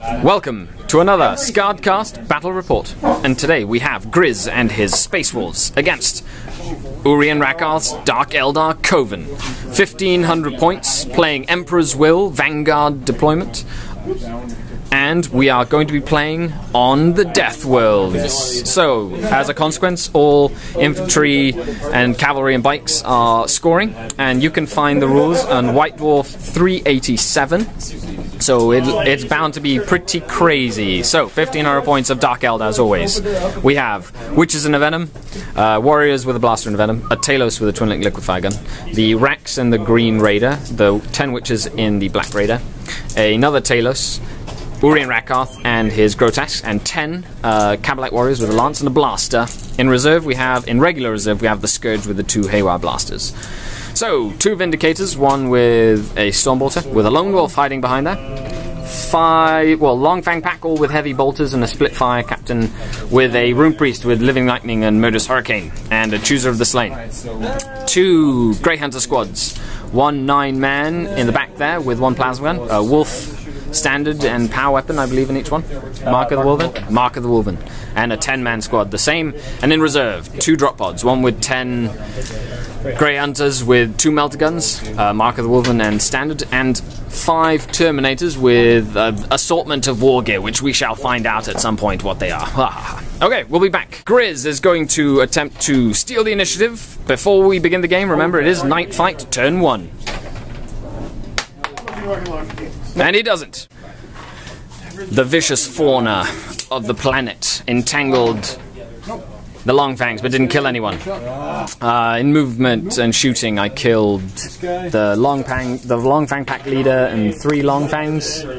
Welcome to another SkaredCast battle report, and today we have Grizz and his SpaceWolves against Urian Rakarth's Dark Eldar Coven. 1500 points, playing Emperor's Will, Vanguard deployment, and we are going to be playing on the Death Worlds. So, as a consequence, all infantry and cavalry and bikes are scoring, and you can find the rules on White Dwarf 387. So it's bound to be pretty crazy. So 1500 points of Dark Eldar as always. We have Witches and a Venom, Warriors with a Blaster and a Venom, a Talos with a Twin-Link Liquefire Gun, the Rex and the Green Raider, the 10 Witches in the Black Raider, another Talos, Urian Rakarth and his Grotesques, and 10 Cabalite Warriors with a Lance and a Blaster. In reserve we have, in regular reserve, we have the Scourge with the 2 Haywire Blasters. So, 2 Vindicators, one with a Stormbolter, with a Lone Wolf hiding behind there. 5, well, Long Fang Pack, all with heavy bolters, and a Split-Fire Captain with a Rune Priest with Living Lightning and Murderous Hurricane, and a Chooser of the Slain. 2 GreyHunters squads, 1 9-man in the back there with 1 Plasma Gun, a Wolf Standard and Power Weapon, I believe, in each one. Mark of the Wolven, Mark of the Wolven, and a 10-man squad, the same. And in reserve, 2 drop pods, one with 10 GreyHunters with 2 Melter Guns, Mark of the Wolven and Standard, and 5 Terminators with an assortment of war gear, which we shall find out at some point what they are. Okay, we'll be back. Grizz is going to attempt to steal the initiative. Before we begin the game, remember it is Night Fight, turn 1. And he doesn't. The vicious fauna of the planet entangled the Long Fangs, but didn't kill anyone. In movement and shooting, I killed the Long Fang Pack leader and 3 Long Fangs, 3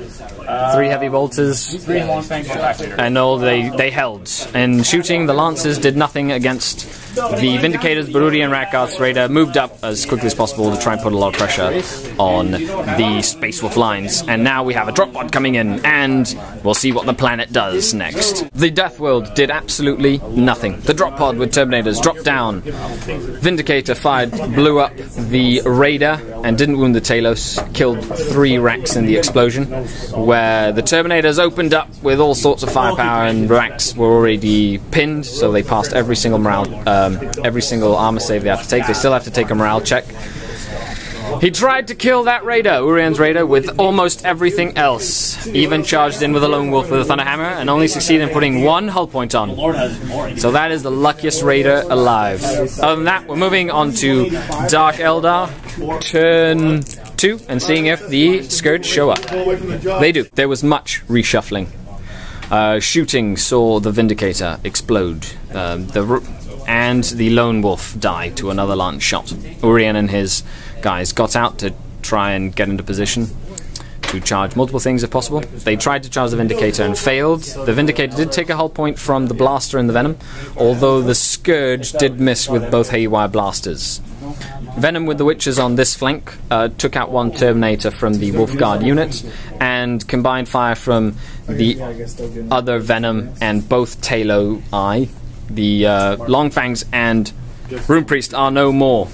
heavy bolters, and all they held. In shooting, the Lancers did nothing against the Vindicators. Urian Rakarth's Raider moved up as quickly as possible to try and put a lot of pressure on the SpaceWolf lines. And now we have a drop pod coming in, and we'll see what the planet does next. The Death World did absolutely nothing. The drop pod with Terminators dropped down. Vindicator fired, blew up the Raider, and didn't wound the Talos. Killed 3 Rex in the explosion, where the Terminators opened up with all sorts of firepower, and Rex were already pinned, so they passed every single every single armor save they have to take. They still have to take a morale check. He tried to kill that Raider, Urian's Raider, with almost everything else. Even charged in with a Lone Wolf with a Thunder Hammer, and only succeeded in putting 1 hull point on. So that is the luckiest Raider alive. Other than that, we're moving on to Dark Eldar, turn 2, and seeing if the Scourge show up. They do. There was much reshuffling. Shooting saw the Vindicator explode, and the Lone Wolf die to another lance shot. Urian and his guys got out to try and get into position to charge multiple things if possible. They tried to charge the Vindicator and failed. The Vindicator did take a hull point from the Blaster and the Venom, although the Scourge did miss with both Haywire Blasters. Venom with the Witches on this flank took out 1 Terminator from the Wolf Guard unit, and combined fire from the other Venom and both Talo Eye. The Long Fangs and Rune Priest are no more.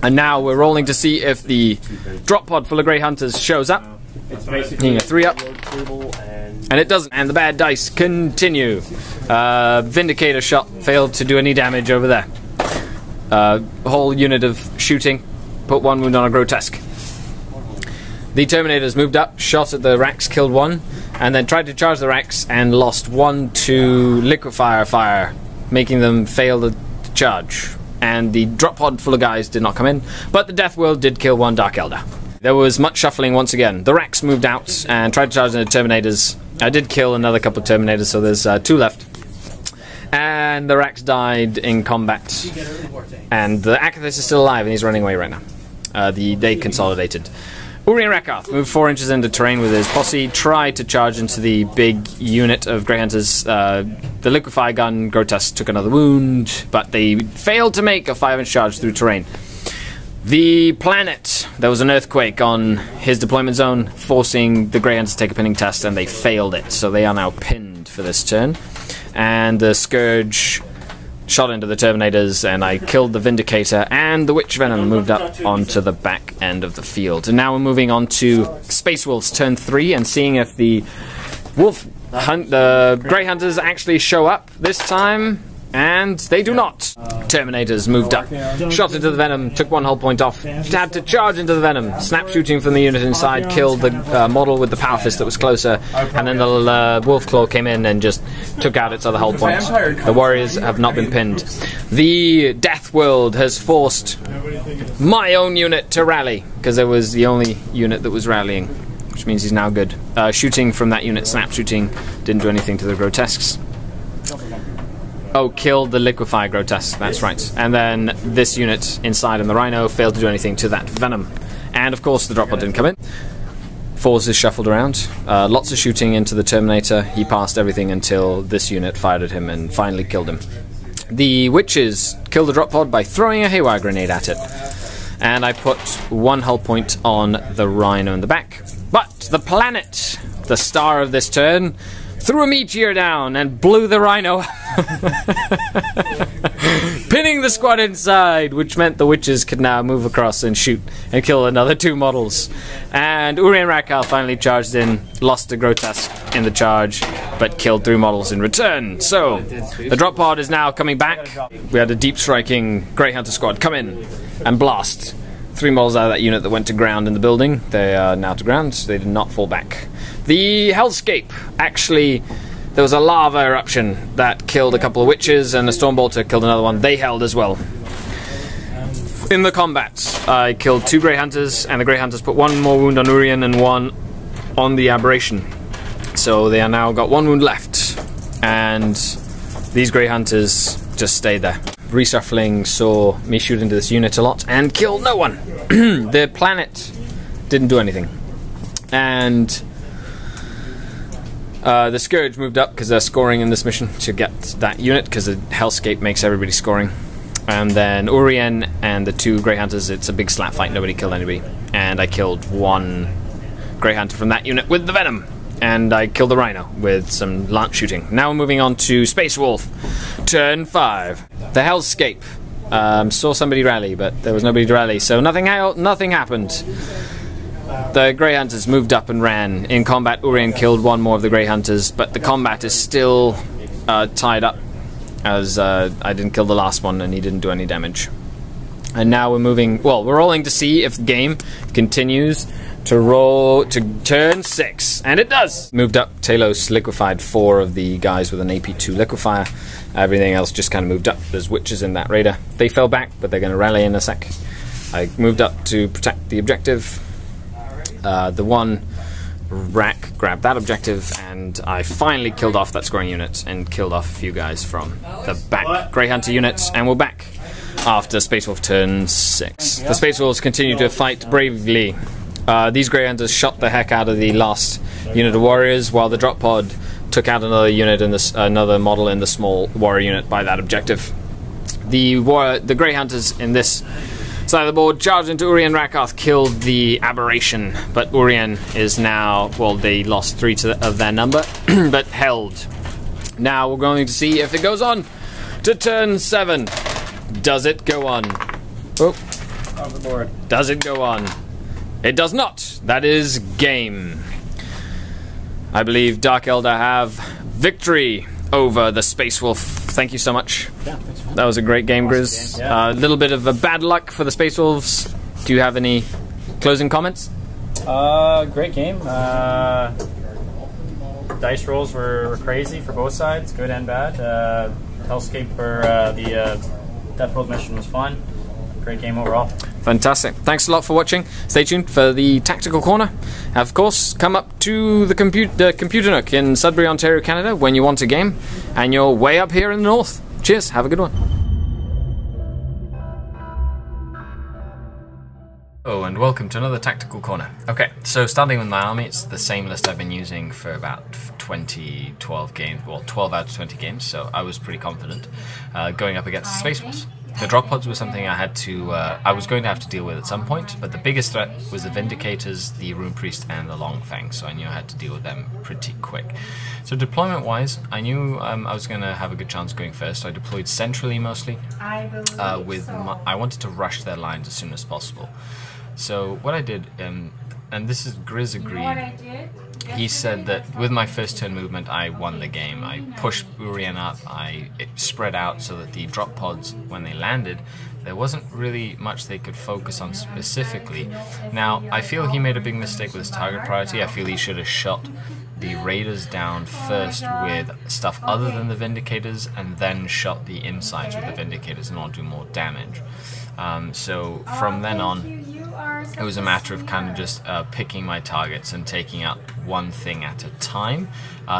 And now we're rolling to see if the drop pod full of GreyHunters shows up. Hitting a 3 up. And it doesn't. And the bad dice continue. Vindicator shot failed to do any damage over there. Whole unit of shooting. Put 1 wound on a Grotesque. The Terminators moved up, shot at the Rex, killed 1, and then tried to charge the Rex and lost 1 to Liquefire fire, making them fail to charge. And the drop pod full of guys did not come in, but the Death World did kill 1 Dark Eldar. There was much shuffling once again. The Rex moved out and tried to charge the Terminators. I did kill another couple of Terminators, so there's 2 left. And the Rex died in combat. And the Akathis is still alive, and he's running away right now. They consolidated. Urian Rakarth moved 4 inches into terrain with his posse, tried to charge into the big unit of GreyHunters. The Liquefire Gun Grotesque took another wound, but they failed to make a 5-inch charge through terrain. The planet, there was an earthquake on his deployment zone, forcing the GreyHunters to take a pinning test, and they failed it, so they are now pinned for this turn. And the Scourge shot into the Terminators, and I killed the Vindicator, and the Witch Venom moved up onto the back end of the field. And now we're moving on to SpaceWolves turn 3, and seeing if the the GreyHunters actually show up this time, and they do not. Terminators moved up, shot into the venom, took 1 hull point off, had to charge into the venom, snap shooting from the unit inside, killed the model with the power fist that was closer, and then the wolf claw came in and just took out its other hull point. The warriors have not been pinned. The Death World has forced my own unit to rally, because it was the only unit that was rallying, which means he's now good. Shooting from that unit, snap shooting, didn't do anything to the grotesques. Oh, killed the liquefy grotesque, that's right. And then this unit inside in the rhino failed to do anything to that venom. And of course the drop pod didn't come in. Forces shuffled around. Lots of shooting into the Terminator. He passed everything until this unit fired at him and finally killed him. The witches killed the drop pod by throwing a haywire grenade at it. And I put 1 hull point on the rhino in the back. But the planet, the star of this turn, threw a meteor down and blew the rhino, pinning the squad inside, which meant the witches could now move across and shoot and kill another 2 models. And Urian Rakal finally charged in, lost a grotesque in the charge, but killed 3 models in return. So the drop pod is now coming back. We had a deep striking GreyHunter squad come in and blast 3 models out of that unit that went to ground in the building. They are now to ground, so they did not fall back. The Hellscape, actually, there was a lava eruption that killed a couple of witches, and a Stormbolter killed another one. They held as well. In the combat, I killed 2 GreyHunters, and the GreyHunters put 1 more wound on Urian and 1 on the Aberration. So they are now got 1 wound left, and these GreyHunters just stayed there. Reshuffling saw me shoot into this unit a lot and killed no one. The planet didn't do anything. And the Scourge moved up because they're scoring in this mission to get that unit, because the Hellscape makes everybody scoring. And then Urian and the 2 GreyHunters, it's a big slap fight, nobody killed anybody. And I killed 1 GreyHunter from that unit with the Venom. And I killed the Rhino with some lance shooting. Now we're moving on to SpaceWolf. Turn 5. The Hellscape. Saw somebody rally, but there was nobody to rally, so nothing happened. The GreyHunters moved up and ran. In combat, Urian killed 1 more of the GreyHunters, but the combat is still tied up, as I didn't kill the last one and he didn't do any damage. And now we're moving, well, we're rolling to see if the game continues to roll to turn 6, and it does! Moved up, Talos liquefied 4 of the guys with an AP2 liquefier. Everything else just kind of moved up. There's witches in that raider. They fell back, but they're going to rally in a sec. I moved up to protect the objective. The 1 rack grabbed that objective, and I finally killed off that scoring unit and killed off a few guys from the back GreyHunter units, and we're back after SpaceWolf turn 6. The SpaceWolves continue to fight bravely. These GreyHunters shot the heck out of the last unit of warriors, while the drop pod took out another unit in this another model in the small warrior unit by that objective. The GreyHunters in this side of the board charged into Urian Rakath, killed the Aberration, but Urian is now, well, they lost 3 of their number, but held. Now we're going to see if it goes on to turn 7. Does it go on? Oh, off the board. Does it go on? It does not. That is game. I believe Dark Eldar have victory over the SpaceWolf. Thank you so much. Yeah, thanks, man. That was a great game, Grizz. A little bit of a bad luck for the SpaceWolves. Do you have any closing comments? Great game. Dice rolls were crazy for both sides, good and bad. Hellscape for the Death World mission was fun. Great game overall. Fantastic. Thanks a lot for watching. Stay tuned for the Tactical Corner. Of course, come up to the Computer Nook in Sudbury, Ontario, Canada when you want a game, and you're way up here in the north. Cheers. Have a good one. Oh, and welcome to another Tactical Corner. Okay, so starting with my army, it's the same list I've been using for about 12 games, well, 12 out of 20 games, so I was pretty confident going up against the SpaceWolves. The drop pods was something I had to, I was going to have to deal with at some point, but the biggest threat was the Vindicators, the Rune Priest, and the Long Fang, so I knew I had to deal with them pretty quick. So deployment-wise, I knew I was going to have a good chance going first, so I deployed centrally mostly. I wanted to rush their lines as soon as possible. So what I did, and this is Grizz agreed. He said that with my first turn movement, I won the game. I pushed Urien up, it spread out so that the drop pods, when they landed, there wasn't really much they could focus on specifically. Now, I feel he made a big mistake with his target priority. I feel he should have shot the Raiders down first with stuff other than the Vindicators, and then shot the insides with the Vindicators in order to do more damage. So from then on, it was a matter of kind of just picking my targets and taking out one thing at a time,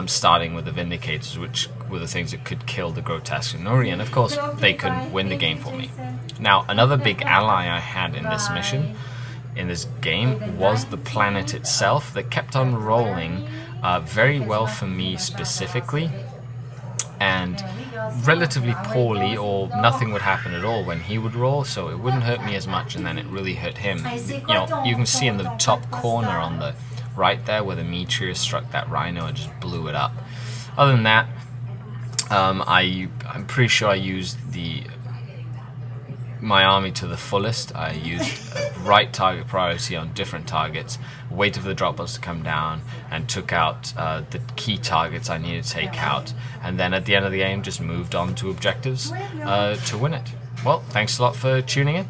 starting with the Vindicators, which were the things that could kill the Grotesque and Nuri, and of course they couldn't win the game for me. Now, another big ally I had in this mission, in this game, was the planet itself that kept on rolling very well for me specifically, and relatively poorly, or nothing would happen at all when he would roll, so it wouldn't hurt me as much, and then it really hurt him. You know, you can see in the top corner on the right there where the meteor struck that rhino and just blew it up. Other than that, I'm pretty sure I used my army to the fullest. I used right target priority on different targets, waited for the drop pods to come down, and took out the key targets I needed to take out, and then at the end of the game just moved on to objectives to win it. Well, thanks a lot for tuning in.